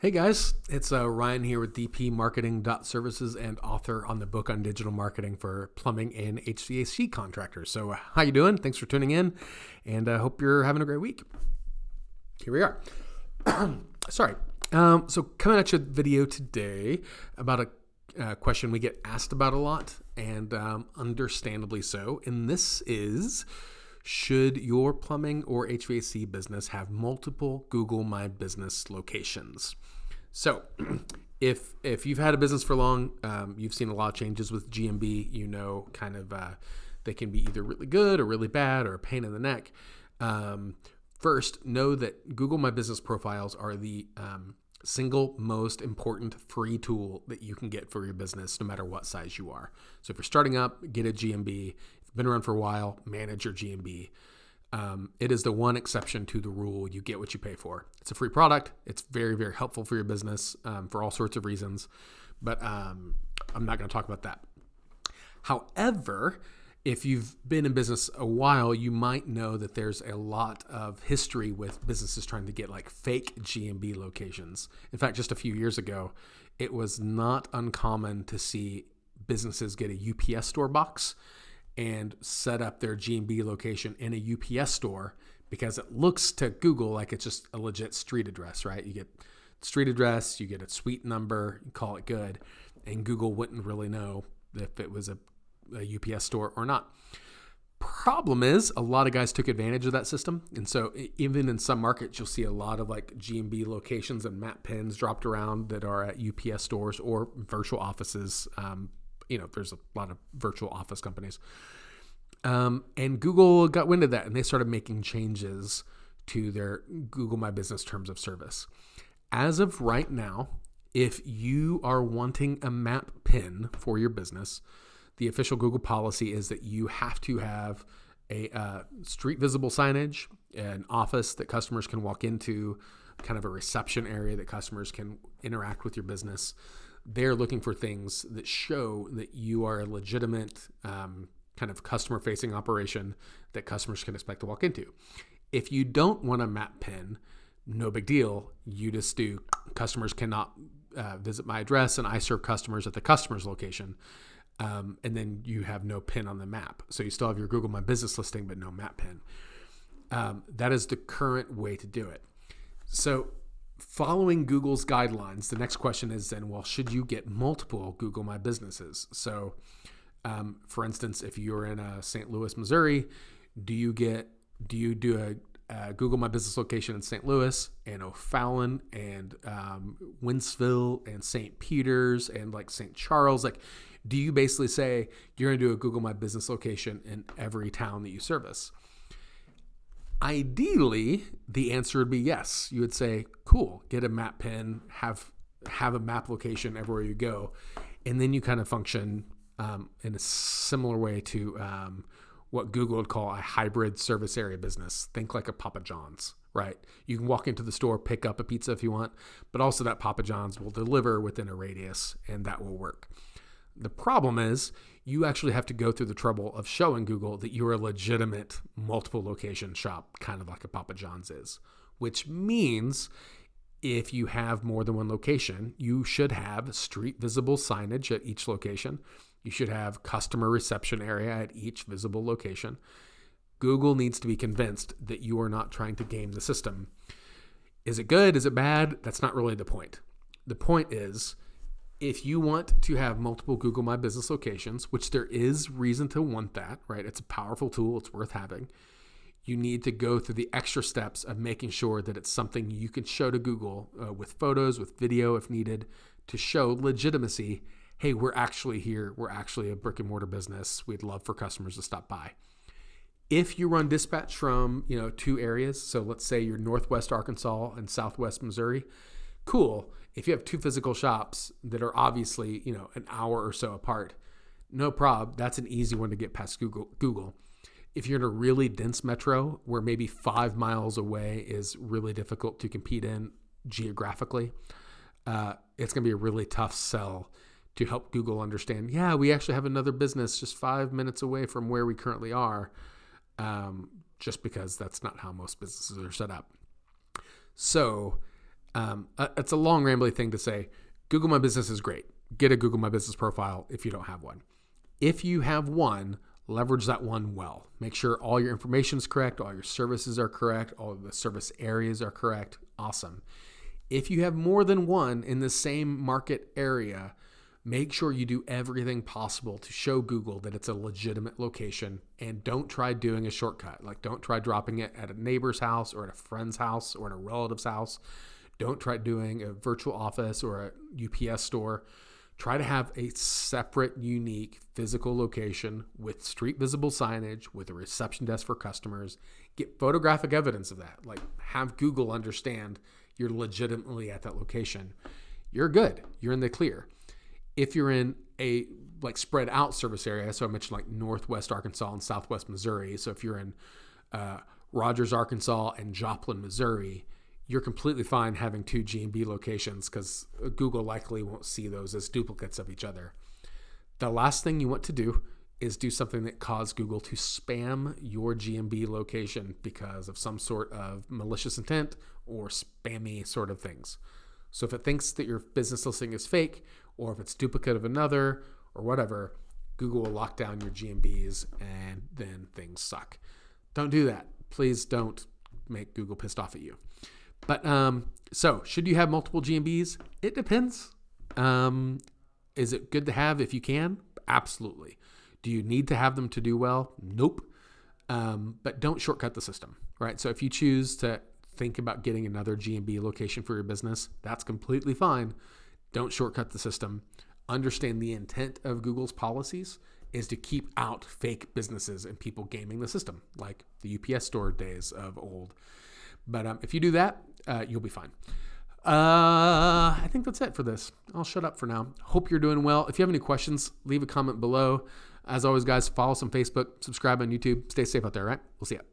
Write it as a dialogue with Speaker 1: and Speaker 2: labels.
Speaker 1: Hey guys, it's Ryan here with DP Marketing.Services and author on the book on digital marketing for plumbing and HVAC contractors. So how you doing? Thanks for tuning in, and I hope you're having a great week. Here we are. Sorry. So coming at you video today about a question we get asked about a lot, and understandably so. And this is, should your plumbing or HVAC business have multiple Google My Business locations? So if you've had a business for long, you've seen a lot of changes with GMB, they can be either really good or really bad or a pain in the neck. First, know that Google My Business profiles are the single most important free tool that you can get for your business, no matter what size you are. So if you're starting up, get a GMB. If you've been around for a while, manage your GMB. It is the one exception to the rule. You get what you pay for. It's a free product. It's very, very helpful for your business for all sorts of reasons, but I'm not going to talk about that. However, if you've been in business a while, you might know that there's a lot of history with businesses trying to get like fake GMB locations. In fact, just a few years ago, it was not uncommon to see businesses get a UPS store box and set up their GMB location in a UPS store because it looks to Google like it's just a legit street address, right? You get street address, you get a suite number, you call it good, and Google wouldn't really know if it was a UPS store or not. Problem is, a lot of guys took advantage of that system, and so even in some markets, you'll see a lot of like GMB locations and map pins dropped around that are at UPS stores or virtual offices. There's a lot of virtual office companies. And Google got wind of that, and they started making changes to their Google My Business terms of service. As of right now, if you are wanting a map pin for your business, the official Google policy is that you have to have a street visible signage, an office that customers can walk into, kind of a reception area that customers can interact with your business. They're looking for things that show that you are a legitimate kind of customer-facing operation that customers can expect to walk into. If you don't want a map pin, no big deal. You just do customers cannot visit my address, and I serve customers at the customer's location. And then you have no pin on the map. So you still have your Google My Business listing, but no map pin. That is the current way to do it. So following Google's guidelines, the next question is then, well, should you get multiple Google My Businesses? So, for instance, if you're in St. Louis, Missouri, do you do a Google My Business location in St. Louis and O'Fallon and Wentzville and St. Peters and like St. Charles? Like, do you basically say you're going to do a Google My Business location in every town that you service? Ideally, the answer would be yes. You would say, cool, get a map pin, have a map location everywhere you go. And then you kind of function in a similar way to what Google would call a hybrid service area business. Think like a Papa John's, right? You can walk into the store, pick up a pizza if you want, but also that Papa John's will deliver within a radius, and that will work. The problem is you actually have to go through the trouble of showing Google that you're a legitimate multiple location shop, kind of like a Papa John's is, which means if you have more than one location, you should have street visible signage at each location. You should have customer reception area at each visible location. Google needs to be convinced that you are not trying to game the system. Is it good? Is it bad? That's not really the point. The point is, if you want to have multiple Google My Business locations, which there is reason to want that, right? It's a powerful tool. It's worth having. You need to go through the extra steps of making sure that it's something you can show to Google with photos, with video if needed, to show legitimacy. Hey, we're actually here. We're actually a brick and mortar business. We'd love for customers to stop by. If you run dispatch from, two areas, so let's say you're Northwest Arkansas and Southwest Missouri, cool. If you have two physical shops that are obviously, an hour or so apart, no problem. That's an easy one to get past Google. If you're in a really dense metro where maybe 5 miles away is really difficult to compete in geographically, it's going to be a really tough sell to help Google understand, yeah, we actually have another business just 5 minutes away from where we currently are, just because that's not how most businesses are set up. So It's a long, rambly thing to say. Google My Business is great. Get a Google My Business profile if you don't have one. If you have one, leverage that one well. Make sure all your information is correct, all your services are correct, all of the service areas are correct. Awesome. If you have more than one in the same market area, make sure you do everything possible to show Google that it's a legitimate location, and don't try doing a shortcut. Like, don't try dropping it at a neighbor's house or at a friend's house or at a relative's house. Don't try doing a virtual office or a UPS store. Try to have a separate, unique physical location with street visible signage, with a reception desk for customers. Get photographic evidence of that. Like, have Google understand you're legitimately at that location. You're good. You're in the clear. If you're in a spread out service area, so I mentioned like Northwest Arkansas and Southwest Missouri. So if you're in Rogers, Arkansas and Joplin, Missouri, you're completely fine having 2 GMB locations because Google likely won't see those as duplicates of each other. The last thing you want to do is do something that causes Google to spam your GMB location because of some sort of malicious intent or spammy sort of things. So if it thinks that your business listing is fake, or if it's duplicate of another or whatever, Google will lock down your GMBs and then things suck. Don't do that. Please don't make Google pissed off at you. But so should you have multiple GMBs? It depends. Is it good to have if you can? Absolutely. Do you need to have them to do well? Nope. But don't shortcut the system, right? So if you choose to think about getting another GMB location for your business, that's completely fine. Don't shortcut the system. Understand the intent of Google's policies is to keep out fake businesses and people gaming the system, like the UPS store days of old. But if you do that, you'll be fine. I think that's it for this. I'll shut up for now. Hope you're doing well. If you have any questions, leave a comment below. As always, guys, follow us on Facebook, subscribe on YouTube. Stay safe out there, right? We'll see ya.